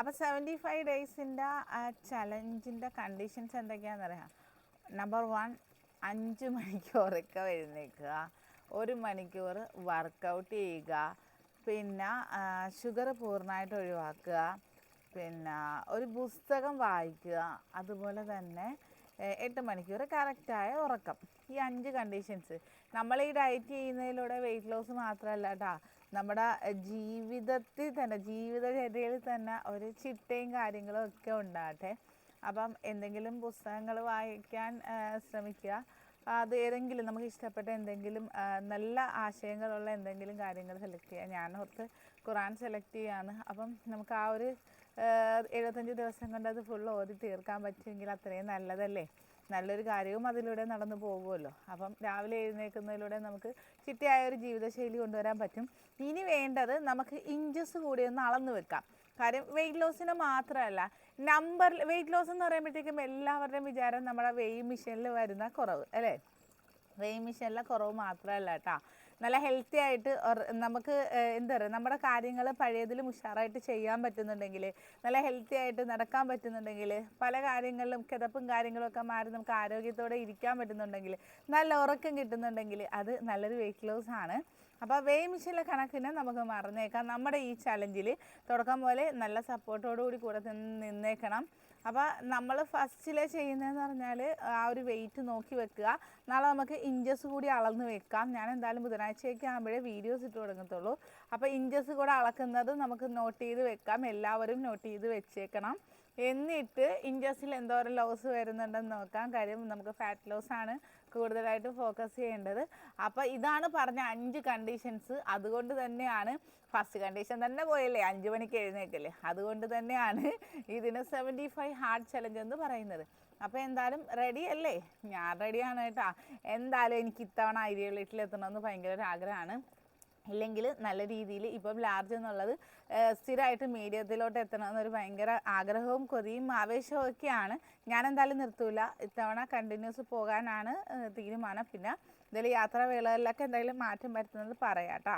അപ്പോൾ 75 ഡേയ്സിൻ്റെ ചലഞ്ചിൻ്റെ conditions എന്തൊക്കെയാണെന്നറിയാം. Number 1, 5 മണിക്കൂറൊക്കെ എഴുന്നേൽക്കുക, 1 മണിക്കൂർ വർക്കൗട്ട് ചെയ്യുക, പിന്നെ ഷുഗർ പൂർണ്ണമായിട്ട് ഒഴിവാക്കുക, പിന്നെ ഒരു പുസ്തകം വായിക്കുക, അതുപോലെ തന്നെ 8 മണിക്കൂർ കറക്റ്റായ ഉറക്കം. ഈ 5 കണ്ടീഷൻസ് നമ്മൾ ഈ ഡയറ്റ് ചെയ്യുന്നതിലൂടെ വെയിറ്റ് ലോസ് മാത്രമല്ല കേട്ടോ, നമ്മുടെ ജീവിതത്തിൽ തന്നെ ജീവിതചര്യയിൽ തന്നെ ഒരു ചിട്ടയും കാര്യങ്ങളും ഒക്കെ ഉണ്ടാകട്ടെ. അപ്പം എന്തെങ്കിലും പുസ്തകങ്ങൾ വായിക്കാൻ ശ്രമിക്കുക. അത് ഏതെങ്കിലും നമുക്ക് ഇഷ്ടപ്പെട്ട എന്തെങ്കിലും നല്ല ആശയങ്ങളുള്ള എന്തെങ്കിലും കാര്യങ്ങൾ സെലക്ട് ചെയ്യുക. ഞാനോർത്ത് ഖുറാൻ സെലക്ട് ചെയ്യുകയാണ്. അപ്പം നമുക്ക് ആ ഒരു 75 ദിവസം കൊണ്ട് അത് ഫുൾ ഓതി തീർക്കാൻ പറ്റുമെങ്കിൽ അത്രയും നല്ലതല്ലേ. നല്ലൊരു കാര്യവും അതിലൂടെ നടന്നു പോകുമല്ലോ. അപ്പം രാവിലെ എഴുന്നേൽക്കുന്നതിലൂടെ നമുക്ക് ചിട്ടയായ ഒരു ജീവിതശൈലി കൊണ്ടുവരാൻ പറ്റും. ഇനി വേണ്ടത് നമുക്ക് ഇഞ്ചസ് കൂടി ഒന്ന് അളന്ന് വെക്കാം. കാര്യം വെയിറ്റ് ലോസിന് മാത്രമല്ല, വെയിറ്റ് ലോസ് എന്ന് പറയുമ്പോഴത്തേക്കും എല്ലാവരുടെയും വിചാരം നമ്മുടെ വെയിങ് മെഷീനിൽ വരുന്ന കുറവ് അല്ലേ. വെയിങ് മെഷീനിലെ കുറവ് മാത്രമല്ല കേട്ടോ, നല്ല ഹെൽത്തി ആയിട്ട് നമുക്ക് എന്താ പറയുക, നമ്മുടെ കാര്യങ്ങൾ പഴയതിലും ഉഷാറായിട്ട് ചെയ്യാൻ പറ്റുന്നുണ്ടെങ്കിൽ, നല്ല ഹെൽത്തി ആയിട്ട് നടക്കാൻ പറ്റുന്നുണ്ടെങ്കിൽ, പല കാര്യങ്ങളിലും കിതപ്പും കാര്യങ്ങളൊക്കെ മാറി നമുക്ക് ആരോഗ്യത്തോടെ ഇരിക്കാൻ പറ്റുന്നുണ്ടെങ്കിൽ, നല്ല ഉറക്കം കിട്ടുന്നുണ്ടെങ്കിൽ അത് നല്ലൊരു വെയിറ്റ് ലോസ് ആണ്. അപ്പോൾ വെയിങ് മെഷീനിലെ കണക്കിന് നമുക്ക് മറന്നേക്കാം. നമ്മുടെ ഈ ചലഞ്ചിൽ തുടക്കം പോലെ നല്ല സപ്പോർട്ടോടുകൂടി കൂടെ നിന്നേക്കണം. അപ്പോൾ നമ്മൾ ഫസ്റ്റിലെ ചെയ്യുന്നതെന്ന് പറഞ്ഞാൽ ആ ഒരു വെയിറ്റ് നോക്കി വെക്കുക. നാളെ നമുക്ക് ഇഞ്ചസ് കൂടി അളന്ന് വെക്കാം. ഞാൻ എന്തായാലും ബുധനാഴ്ചയൊക്കെ ആകുമ്പോഴേ വീഡിയോസ് ഇട്ട് തുടങ്ങത്തുള്ളൂ. അപ്പോൾ ഇഞ്ചസ് കൂടെ അളക്കുന്നത് നമുക്ക് നോട്ട് ചെയ്ത് വെക്കാം. എല്ലാവരും നോട്ട് ചെയ്ത് വെച്ചേക്കണം. എന്നിട്ട് ഇഞ്ചസിൽ എന്തോരം ലോസ് വരുന്നുണ്ടെന്ന് നോക്കാം. കാര്യം നമുക്ക് ഫാറ്റ് ലോസ് ആണ് കൂടുതലായിട്ട് ഫോക്കസ് ചെയ്യേണ്ടത്. അപ്പോൾ ഇതാണ് പറഞ്ഞ 5 കണ്ടീഷൻസ്. അതുകൊണ്ട് തന്നെയാണ് ഫസ്റ്റ് കണ്ടീഷൻ തന്നെ പോയല്ലേ, 5 മണിക്ക് എഴുന്നേക്കല്ലേ. അതുകൊണ്ട് തന്നെയാണ് ഇതിന് 75 ഹാർഡ് ചലഞ്ച് എന്ന് പറയുന്നത്. അപ്പോൾ എന്തായാലും റെഡി അല്ലേ? ഞാൻ റെഡിയാണ് കേട്ടോ. എന്തായാലും എനിക്ക് ഇത്തവണ ഐഡിയൽ വീട്ടിലെത്തണമെന്ന് ഭയങ്കര ഒരു ആഗ്രഹമാണ്. ഇല്ലെങ്കിൽ നല്ല രീതിയിൽ ഇപ്പം ലാർജ് എന്നുള്ളത് സ്ഥിരമായിട്ട് മീഡിയത്തിലോട്ട് എത്തണമെന്നൊരു ഭയങ്കര ആഗ്രഹവും കൊതിയും ആവേശവും ഒക്കെയാണ്. ഞാനെന്തായാലും നിർത്തൂല. ഇത്തവണ കണ്ടിന്യൂസ് പോകാനാണ് തീരുമാനം. പിന്നെ ഇതിൽ യാത്രാവേളകളിലൊക്കെ എന്തായാലും മാറ്റം വരുത്തുന്നത് പറയാം കേട്ടോ.